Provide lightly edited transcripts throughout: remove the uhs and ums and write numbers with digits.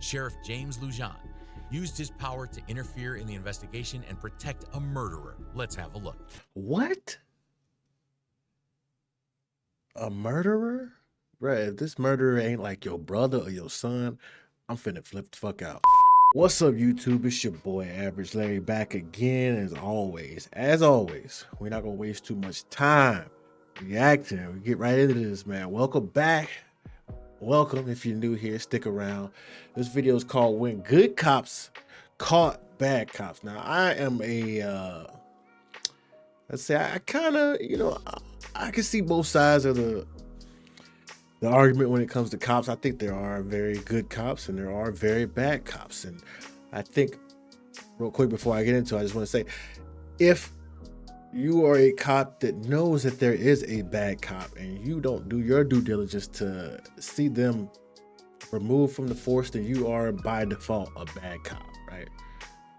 Sheriff James Lujan used his power to interfere in the investigation and protect a murderer. Let's have a look. What? A murderer? Bruh, if this murderer ain't like your brother or your son, I'm finna flip the fuck out. What's up, YouTube? It's your boy Average Larry back again as always. As always, we're not gonna waste too much time reacting. We get right into this, man. Welcome back. Welcome. If you're new here, stick around. This video is called When Good Cops Caught Bad Cops. Now, I am let's say I kind of, I can see both sides of the argument when it comes to cops. I think there are very good cops and there are very bad cops. And I think, real quick before I get into it, I just want to say, if you are a cop that knows that there is a bad cop and you don't do your due diligence to see them removed from the force, then you are by default a bad cop, right?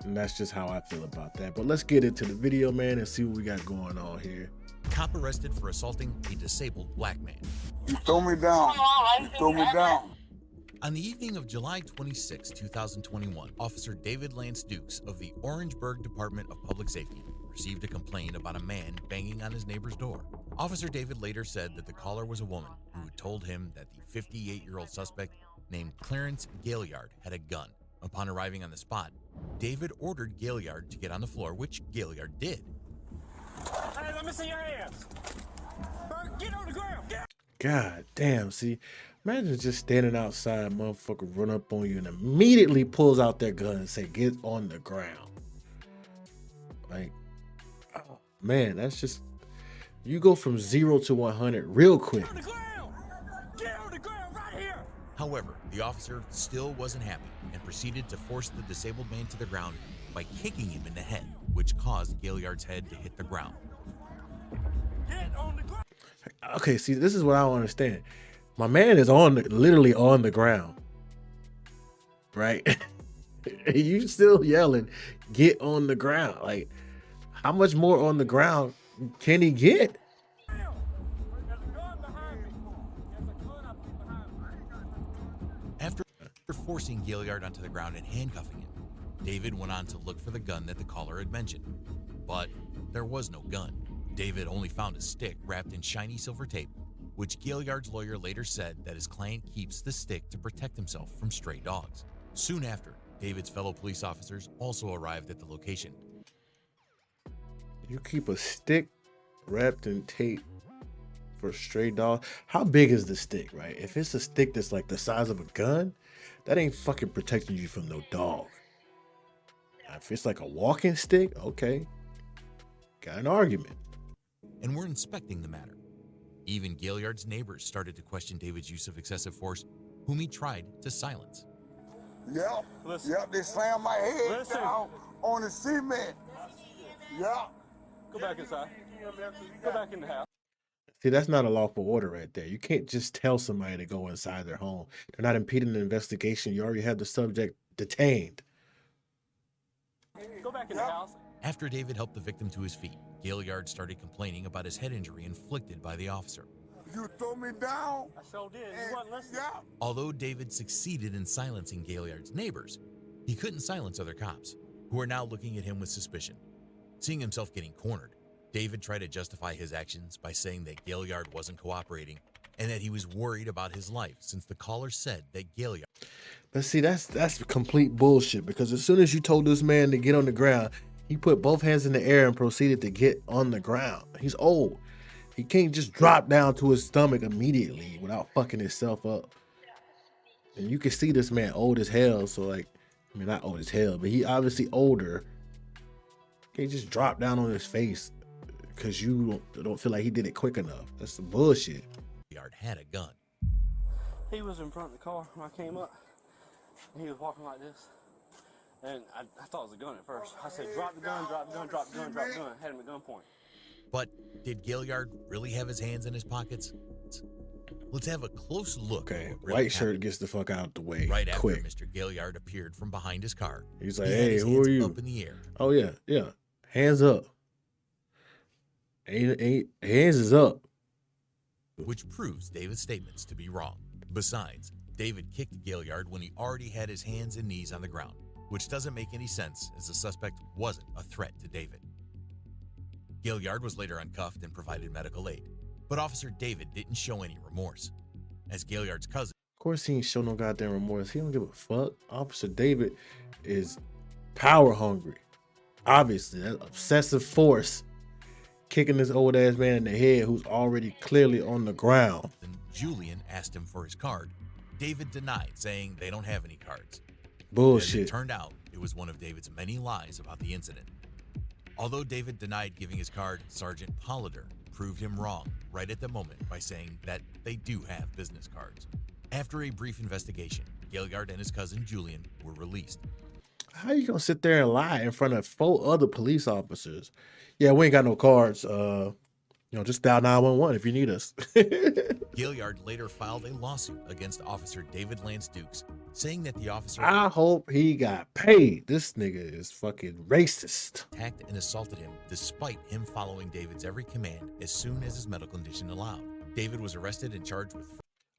And that's just how I feel about that. But let's get into the video, man, and see what we got going on here. Cop arrested for assaulting a disabled black man. You throw me down. You throw me down. On the evening of July 26, 2021, Officer David Lance Dukes of the Orangeburg Department of Public Safety received a complaint about a man banging on his neighbor's door. Officer David later said that the caller was a woman who had told him that the 58-year-old suspect named Clarence Gaillard had a gun. Upon arriving on the spot, David ordered Gaillard to get on the floor, which Gaillard did. Hey, let me see your hands. Bert, get on the ground. Get. God damn, see, imagine just standing outside, motherfucker run up on you and immediately pulls out their gun and say, get on the ground. Like, oh, man, that's just, you go from 0 to 100 real quick. Get on the ground. Get on the ground right here. However, the officer still wasn't happy and proceeded to force the disabled man to the ground by kicking him in the head, which caused Gaillard's head to hit the ground. Get on the ground. Okay, see, this is what I don't understand. My man is literally on the ground, right? You still yelling, get on the ground. Like, how much more on the ground can he get? There's a gun behind me. There's a gun up behind me. After forcing Gaillard onto the ground and handcuffing him, David went on to look for the gun that the caller had mentioned. But there was no gun. David only found a stick wrapped in shiny silver tape, which Gaillard's lawyer later said that his client keeps the stick to protect himself from stray dogs. Soon after, David's fellow police officers also arrived at the location. You keep a stick wrapped in tape for stray dogs? How big is the stick, right? If it's a stick that's like the size of a gun, that ain't fucking protecting you from no dog. If it's like a walking stick, okay, got an argument. And we're inspecting the matter. Even Gaillard's neighbors started to question David's use of excessive force, whom he tried to silence. Yep. Listen. Yep, they slammed my head Listen. down on the cement. Yep. Go back inside. Go back in the house. See, that's not a lawful order right there. You can't just tell somebody to go inside their home. They're not impeding the investigation. You already have the subject detained. Go back in the house. After David helped the victim to his feet, Gaillard started complaining about his head injury inflicted by the officer. You throw me down. I sure did. You wasn't listening. Yeah. Although David succeeded in silencing Gaillard's neighbors, he couldn't silence other cops, who are now looking at him with suspicion. Seeing himself getting cornered, David tried to justify his actions by saying that Gaillard wasn't cooperating and that he was worried about his life since the caller said that Gaillard. But see, that's complete bullshit, because as soon as you told this man to get on the ground, he put both hands in the air and proceeded to get on the ground. He's old. He can't just drop down to his stomach immediately without fucking himself up. And you can see this man old as hell. So, like, I mean, not old as hell, but he obviously older. Can't just drop down on his face because you don't feel like he did it quick enough. That's some bullshit. Gaillard had a gun. He was in front of the car when I came up. And he was walking like this. And I thought it was a gun at first. I said, drop the gun, drop the gun, drop the gun, drop the gun. Had him at gunpoint. But did Gaillard really have his hands in his pockets? Let's have a close look. Okay, at what really white shirt happened. gets the fuck out the way Right after quick. Mr. Gaillard appeared from behind his car, He's like, he had hey, his who hands are you? up in the air. Oh, yeah. Hands up. Hands is up. Which proves David's statements to be wrong. Besides, David kicked Gaillard when he already had his hands and knees on the ground, which doesn't make any sense as the suspect wasn't a threat to David. Gaillard was later uncuffed and provided medical aid, but Officer David didn't show any remorse. As Gaillard's cousin, Of course, he ain't show no goddamn remorse. He don't give a fuck. Officer David is power hungry. Obviously, that obsessive force kicking this old ass man in the head who's already clearly on the ground. Julian asked him for his card. David denied, saying they don't have any cards. As Bullshit. it turned out, it was one of David's many lies about the incident. Although David denied giving his card, Sergeant Hollader proved him wrong right at the moment by saying that they do have business cards. After a brief investigation, Gaillard and his cousin Julian were released. How you gonna sit there and lie in front of 4 other police officers? Yeah, we ain't got no cards. Just dial 911 if you need us. Gaillard later filed a lawsuit against Officer David Lance Dukes, saying that the officer I hope he got paid. This nigga is fucking racist. attacked and assaulted him despite him following David's every command as soon as his medical condition allowed. David was arrested and charged with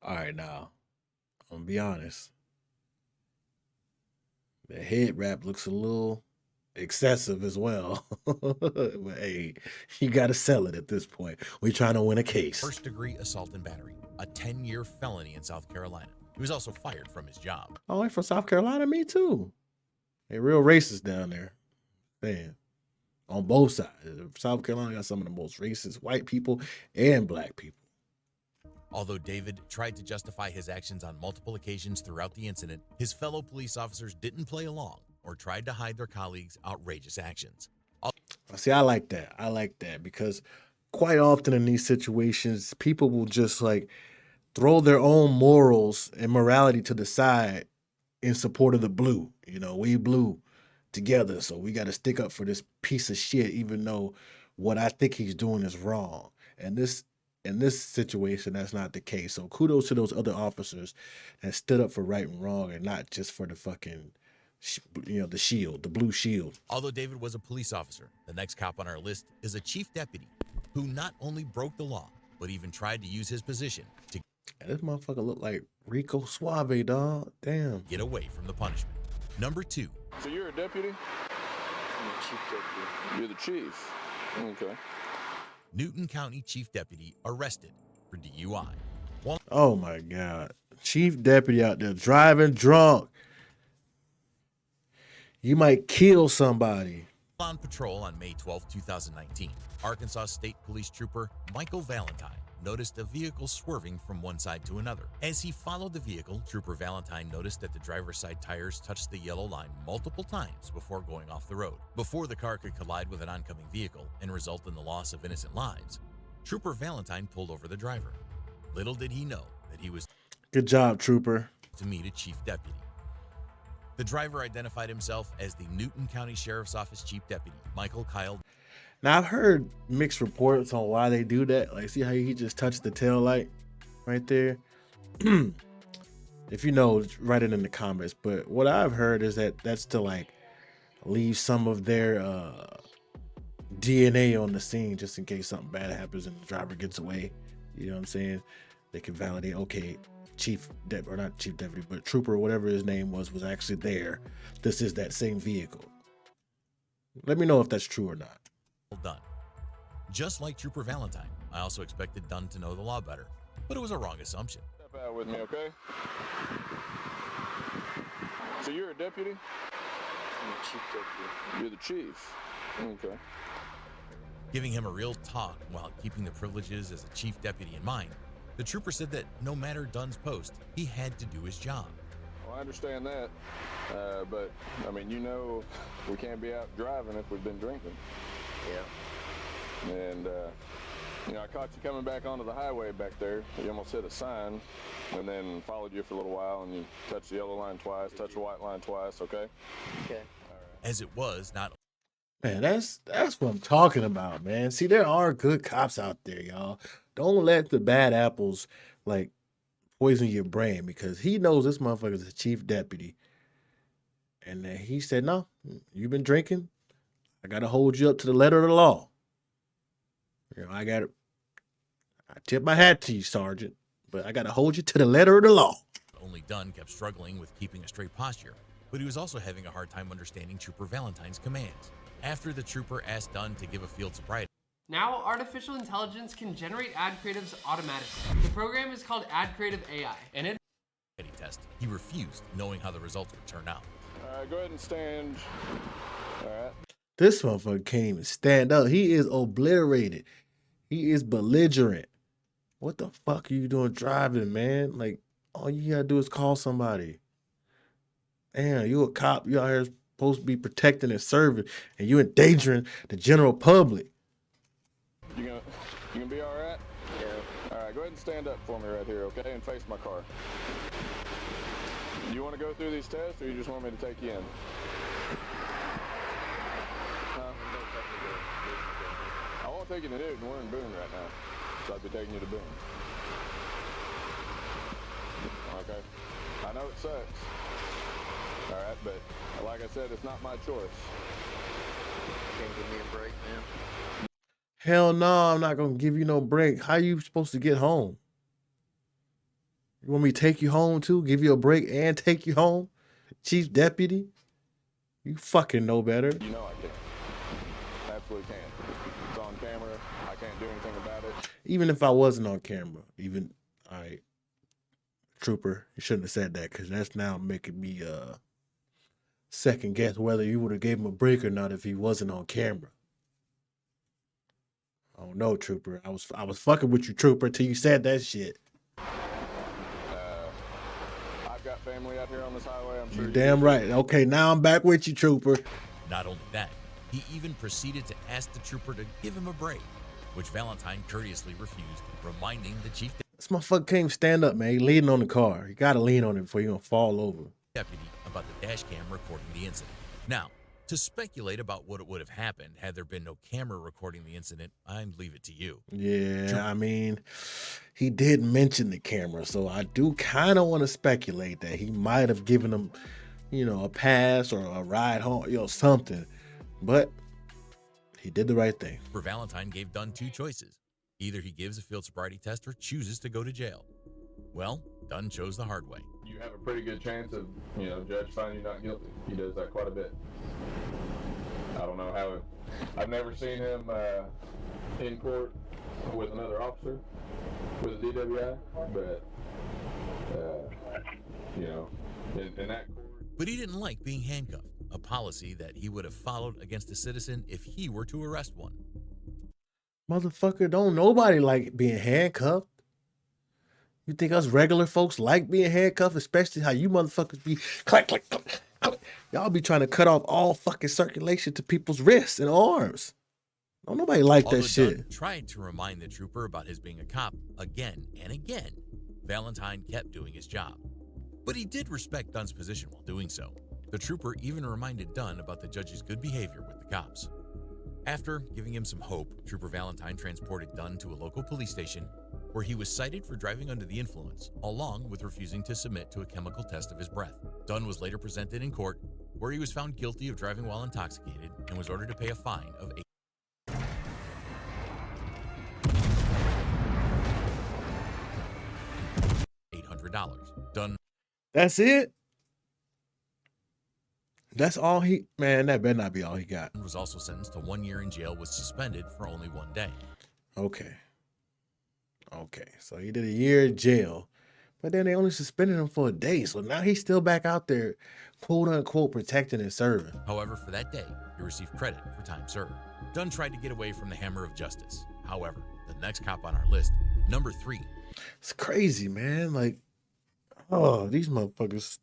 All right, now, I'm gonna be honest. The head wrap looks a little excessive as well. But hey, you gotta sell it at this point. We're trying to win a case. first-degree assault and battery, a 10-year felony in South Carolina. He was also fired from his job. Oh, I'm from South Carolina, me too. They real racist down there. Man, on both sides. South Carolina got some of the most racist white people and black people. Although David tried to justify his actions on multiple occasions throughout the incident, his fellow police officers didn't play along or tried to hide their colleagues' outrageous actions. See, I like that. I like that because quite often in these situations, people will just like throw their own morals and morality to the side in support of the blue. You know, we blue together, so we got to stick up for this piece of shit, even though what I think he's doing is wrong. And in this situation, that's not the case. So kudos to those other officers that stood up for right and wrong and not just for the fucking, the shield, the blue shield. Although David was a police officer, the next cop on our list is a chief deputy who not only broke the law, but even tried to use his position to And this motherfucker look like Rico Suave, dog. Damn. get away from the punishment. Number 2, So you're a deputy? I'm a chief deputy. You're the chief? Okay. Newton County Chief Deputy arrested for DUI. While Oh my God. Chief deputy out there driving drunk. You might kill somebody. on patrol on May 12, 2019, Arkansas State Police Trooper Michael Valentine noticed a vehicle swerving from one side to another. As he followed the vehicle, Trooper Valentine noticed that the driver's side tires touched the yellow line multiple times before going off the road. Before the car could collide with an oncoming vehicle and result in the loss of innocent lives, Trooper Valentine pulled over the driver. Little did he know that he was Good job, trooper. to meet a chief deputy. The driver identified himself as the Newton County Sheriff's Office Chief Deputy, Michael Kyle. Now I've heard mixed reports on why they do that. Like, see how he just touched the tail light right there? If you know, write it in the comments. But what I've heard is that that's to like leave some of their DNA on the scene just in case something bad happens and the driver gets away. You know what I'm saying? They can validate, okay, not chief deputy, but trooper, whatever his name was actually there. This is that same vehicle. Let me know if that's true or not. Dunn. Just like Trooper Valentine, I also expected Dunn to know the law better, but it was a wrong assumption. Step out with me, okay? So you're a deputy? I'm a chief deputy. You're the chief? Okay. Giving him a real talk while keeping the privileges as a chief deputy in mind, the trooper said that no matter Dunn's post, he had to do his job. Well, I understand that. But, I mean, you know, we can't be out driving if we've been drinking. Yeah. And, you know, I caught you coming back onto the highway back there. You almost hit a sign and then followed you for a little while and you touched the yellow line twice, touched the white line twice, okay? Okay. As it was not Man, that's what I'm talking about, man. See, there are good cops out there, y'all. Don't let the bad apples like poison your brain because he knows this motherfucker is a chief deputy. And he said, no, you've been drinking. I got to hold you up to the letter of the law. You know, I tip my hat to you, Sergeant, but I got to hold you to the letter of the law. only only Dunn kept struggling with keeping a straight posture, but he was also having a hard time understanding Trooper Valentine's commands. After the trooper asked Dunn to give a field sobriety Now, artificial intelligence can generate ad creatives automatically. The program is called Ad Creative AI, and it test, he refused, knowing how the results would turn out. All right, go ahead and stand. All right. This motherfucker can't even stand up. He is obliterated. He is belligerent. What the fuck are you doing driving, man? Like, all you gotta do is call somebody. Damn, you a cop. You out here supposed to be protecting and serving, and you endangering the general public. You gonna be all right? Yeah. All right, go ahead and stand up for me right here, okay? And face my car. You want to go through these tests, or you just want me to take you in? Huh? I won't take you to Newton. We're in Boone right now, so I'd be taking you to Boone. Okay. I know it sucks. All right, but like I said, it's not my choice. Can't give me a break, man. Hell no, I'm not gonna give you no break. How you supposed to get home? You want me to take you home too? Give you a break and take you home? Chief Deputy? You fucking know better. You know I can. Absolutely can. It's on camera. I can't do anything about it. Even if I wasn't on camera, all right, trooper, you shouldn't have said that, because that's now making me second guess whether you would have gave him a break or not if he wasn't on camera. I don't know, trooper. I was fucking with you, trooper, till you said that shit. I've got family out here on this highway. I'm sure You damn right. Okay, now I'm back with you, trooper. Not only that, he even proceeded to ask the trooper to give him a break, which Valentine courteously refused, reminding the chief This motherfucker can't even stand up, man. He leaning on the car. You gotta lean on it before you're gonna fall over. deputy about the dash cam recording the incident. Now, to speculate about what would have happened had there been no camera recording the incident, I'd leave it to you. Yeah, I mean, he did mention the camera, so I do kind of want to speculate that he might have given him, a pass or a ride home, something. But he did the right thing. For Valentine gave Dunn two choices. Either he gives a field sobriety test or chooses to go to jail. Well, Dunn chose the hard way. You have a pretty good chance of, judge finding you not guilty. He does that quite a bit. I don't know how. I've never seen him in court with another officer with a DWI, but in that court. But he didn't like being handcuffed, a policy that he would have followed against a citizen if he were to arrest one. Motherfucker, don't nobody like being handcuffed. You think us regular folks like being handcuffed, especially how you motherfuckers be clack, clack, clack, clack. Y'all be trying to cut off all fucking circulation to people's wrists and arms. Don't nobody like Although that shit. Dunn tried to remind the trooper about his being a cop again and again, Valentine kept doing his job. But he did respect Dunn's position while doing so. The trooper even reminded Dunn about the judge's good behavior with the cops. After giving him some hope, Trooper Valentine transported Dunn to a local police station where he was cited for driving under the influence, along with refusing to submit to a chemical test of his breath. Dunn was later presented in court, where he was found guilty of driving while intoxicated and was ordered to pay a fine of $800. Dunn That's it? That's all man, that better not be all he got. was also sentenced to 1 year in jail with suspended for only 1 day. Okay, so he did a year in jail, but then they only suspended him for a day. So now he's still back out there, quote unquote, protecting and serving. However, for that day, he received credit for time served. Dunn tried to get away from the hammer of justice. However, the next cop on our list, number 3. It's crazy, man. Like, oh, these motherfuckers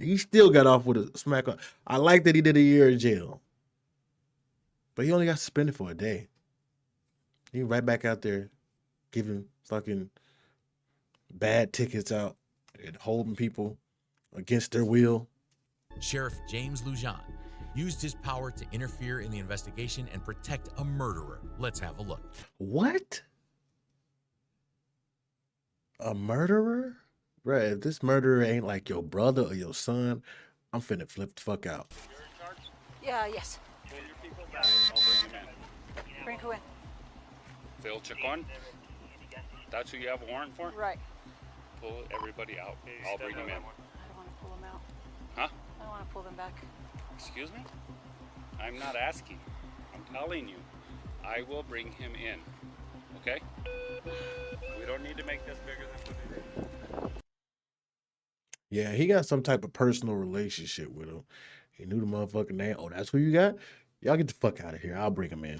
he still got off with a smack on. I like that he did a year in jail, but he only got suspended for a day. He right back out there giving fucking bad tickets out and holding people against their will. Sheriff James Lujan used his power to interfere in the investigation and protect a murderer. Let's have a look. What? A murderer? Bruh, if this murderer ain't like your brother or your son, I'm finna flip the fuck out. Yeah, yes. Pull your people back. I'll bring them in. Bring who in? Phil Chacon. That's who you have a warrant for? Right. pull everybody out, I'll bring him in. I don't want to pull them out. Huh? I don't want to pull them back. Excuse me? I'm not asking. I'm telling you. I will bring him in. Okay? We don't need to make this bigger than what it is. Yeah, he got some type of personal relationship with him. He knew the motherfucking name. Oh, that's who you got? Y'all get the fuck out of here. I'll bring him in.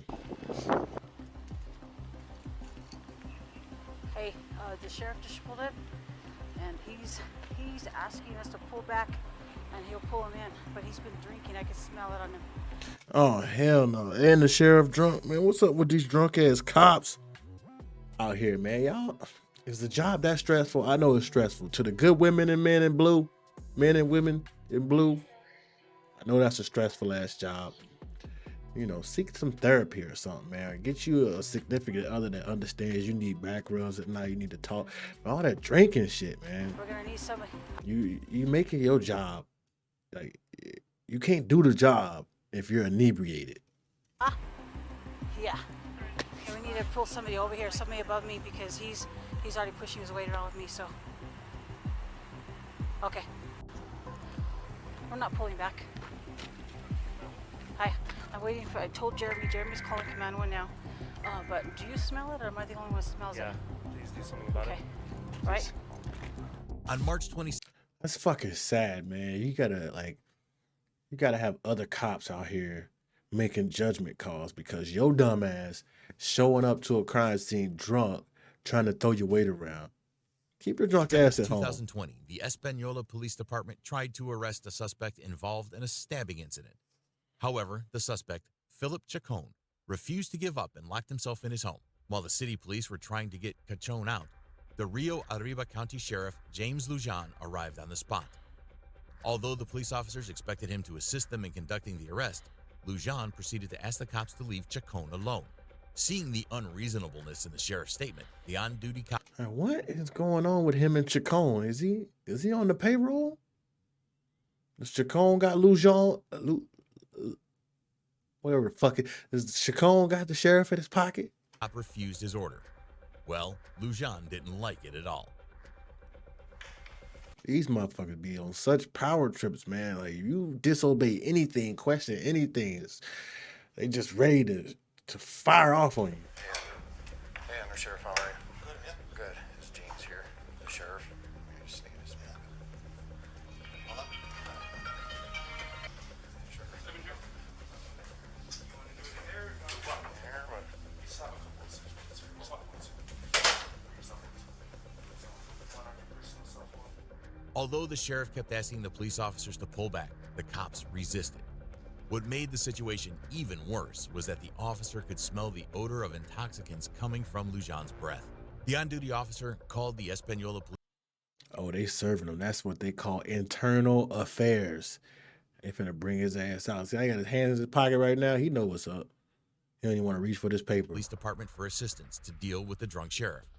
Hey, the sheriff just pulled in, and he's asking us to pull back, and he'll pull him in. But he's been drinking. I can smell it on him. Oh, hell no. And the sheriff drunk. Man, what's up with these drunk ass cops out here, man? Y'all, is the job that stressful? I know it's stressful. To the good women and men in blue, men and women in blue, I know that's a stressful ass job. You know, seek some therapy or something, man. Get you a significant other that understands you need back rubs at night. You need to talk. All that drinking shit, man. We're gonna need somebody. You making your job, like, you can't do the job if you're inebriated. Yeah. And we need to pull somebody over here, somebody above me, because he's already pushing his weight around with me. So. Okay. We're not pulling back. Hi. I'm waiting for. I told Jeremy. Jeremy's calling Command 1 now. But do you smell it, or am I the only one who smells it? Yeah, please do something about Okay. it. Right. On March 26th, That's fucking sad, man. You gotta have other cops out here making judgment calls because your dumb ass showing up to a crime scene drunk, trying to throw your weight around. Keep your drunk ass at home. 2020, the Espanola Police Department tried to arrest a suspect involved in a stabbing incident. However, the suspect, Philip Chacon, refused to give up and locked himself in his home. While the city police were trying to get Chacon out, the Rio Arriba County Sheriff James Lujan arrived on the spot. Although the police officers expected him to assist them in conducting the arrest, Lujan proceeded to ask the cops to leave Chacon alone. Seeing the unreasonableness in the sheriff's statement, the on-duty cop What is going on with him and Chacon? Is he on the payroll? Does Chacon got Lujan? Whatever the fuck it is. Chacon got the sheriff in his pocket? refused his order. Well, Lujan didn't like it at all. These motherfuckers be on such power trips, man. Like, you disobey anything, question anything, they just ready to fire off on you. Hey, I'm the sheriff. How are you? Good, man. Good. It's James here, the sheriff. I just need this man. Hold on. Sure. You want to do it in there? Here? What? Although the sheriff kept asking the police officers to pull back, the cops resisted. What made the situation even worse was that the officer could smell the odor of intoxicants coming from Lujan's breath. The on-duty officer called the Espanola police. Oh, they serving him. That's what they call internal affairs. They finna bring his ass out. See, I got his hands in his pocket right now. He know what's up. He don't even want to reach for this paper. Police department for assistance to deal with the drunk sheriff,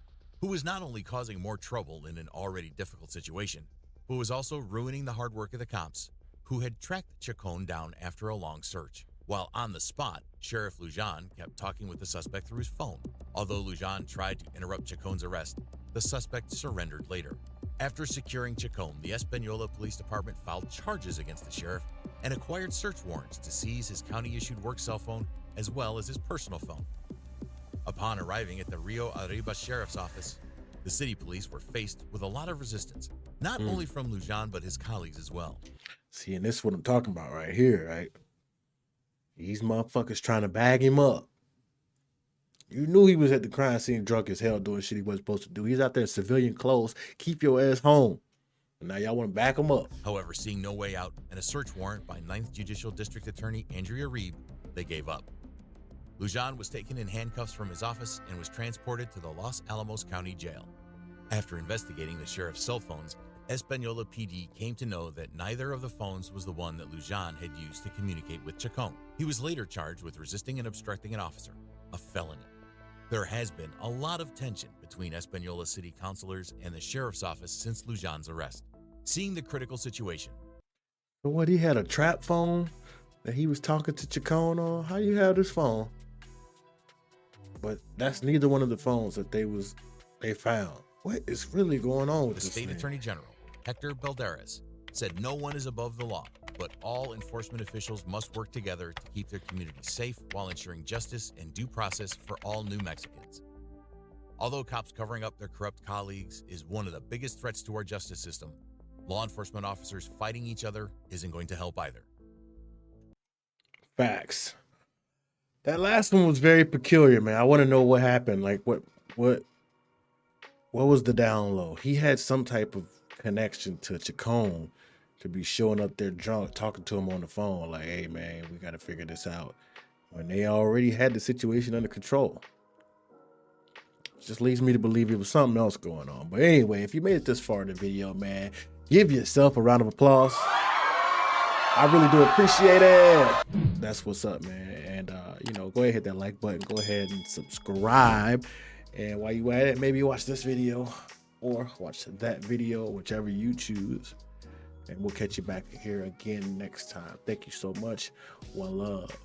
who was not only causing more trouble in an already difficult situation, but was also ruining the hard work of the cops, who had tracked Chacon down after a long search. While on the spot, Sheriff Lujan kept talking with the suspect through his phone. Although Lujan tried to interrupt Chacon's arrest, the suspect surrendered later. After securing Chacon, the Espanola Police Department filed charges against the sheriff and acquired search warrants to seize his county-issued work cell phone as well as his personal phone. Upon arriving at the Rio Arriba Sheriff's Office, the city police were faced with a lot of resistance, not only from Lujan but his colleagues as well. See, and this is what I'm talking about right here, right? These motherfuckers trying to bag him up. You knew he was at the crime scene drunk as hell doing shit he wasn't supposed to do. He's out there in civilian clothes. Keep your ass home. And now y'all want to back him up. However, seeing no way out and a search warrant by 9th Judicial District Attorney Andrea Reed, they gave up. Lujan was taken in handcuffs from his office and was transported to the Los Alamos County Jail. After investigating the sheriff's cell phones, Espanola PD came to know that neither of the phones was the one that Lujan had used to communicate with Chacon. He was later charged with resisting and obstructing an officer, a felony. There has been a lot of tension between Espanola city councilors and the sheriff's office since Lujan's arrest. Seeing the critical situation, So what, he had a trap phone that he was talking to Chacon on? How you have this phone? But that's neither one of the phones that they found. What is really going on with The this state thing? attorney general, Hector Balderas, said no one is above the law, but all enforcement officials must work together to keep their communities safe while ensuring justice and due process for all New Mexicans. Although cops covering up their corrupt colleagues is one of the biggest threats to our justice system, law enforcement officers fighting each other isn't going to help either. Facts. That last one was very peculiar, man. I want to know what happened. Like, what was the down low? He had some type of connection to Chacon to be showing up there drunk, talking to him on the phone, like, hey, man, we got to figure this out. When they already had the situation under control. It just leads me to believe it was something else going on. But anyway, if you made it this far in the video, man, give yourself a round of applause. I really do appreciate it. That's what's up, man. And, go ahead, hit that like button. Go ahead and subscribe. And while you at it, maybe watch this video or watch that video, whichever you choose. And we'll catch you back here again next time. Thank you so much. One love.